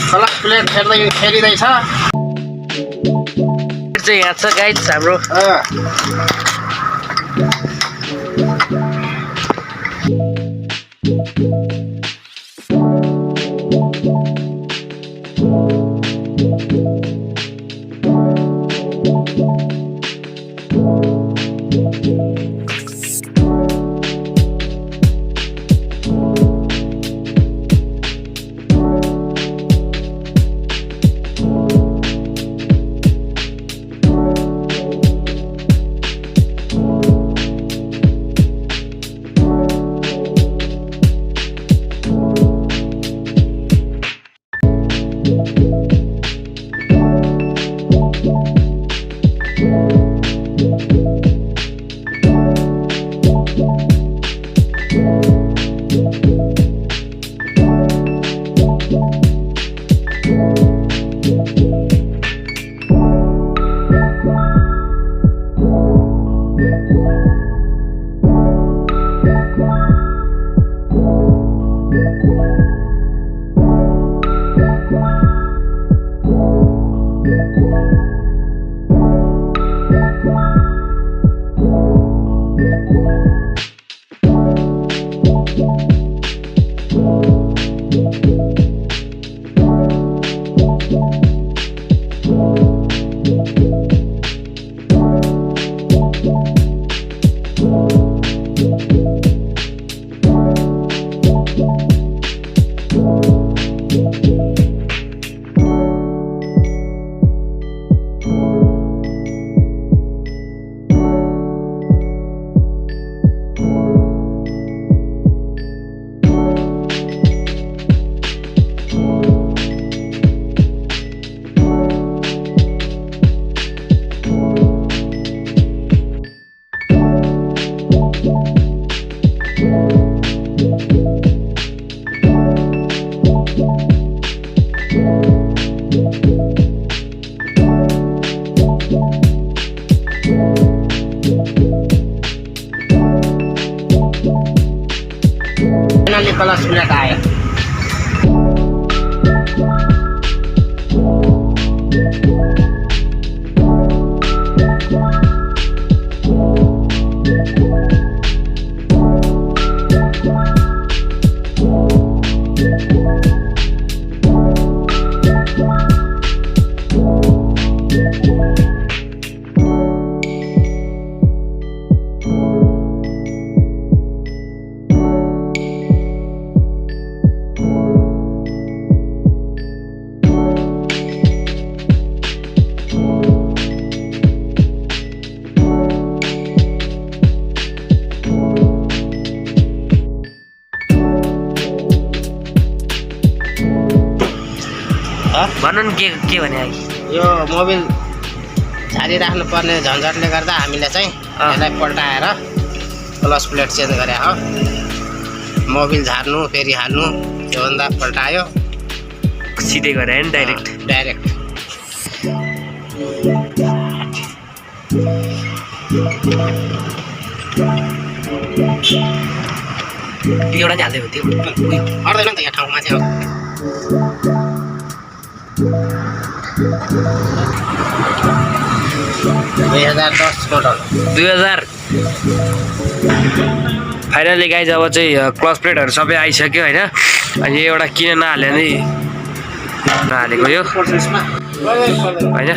Clutch plate फेरिँदैछ चाहिँ यहाँ छ गाइज हाम्रो क्लच प्लेट आयो भन्नु नि के भने यो मोबिल झारिराख्नु पर्ने झन्झटले गर्दा हामीले चाहिँ यसलाई पल्टाएर क्लच प्लेट चेन्ज गरे हो मोबिल झार्नु फेरि हाल्नु त्योभन्दा पल्टायो सिधै गरे नि डाइरेक्ट एउटा हाल्दै हो त्यो अड्दैन नि त यहाँ ठाउँमा चाहिँ 2010 मोडल 2000 फाइनली गाइज अब चाहिँ क्लच प्लेटहरू सबै आइसक्यो होइन अनि एउटा किन नहाले नि नहालेको यो होइन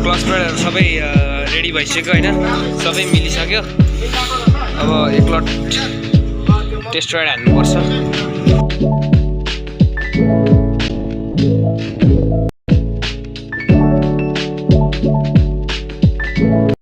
क्लच प्लेटहरू सबै रेडी भइसक्यो होइन, सबै मिलिसक्यो। अब एकलट टेस्ट राइड हान्नुपर्छ।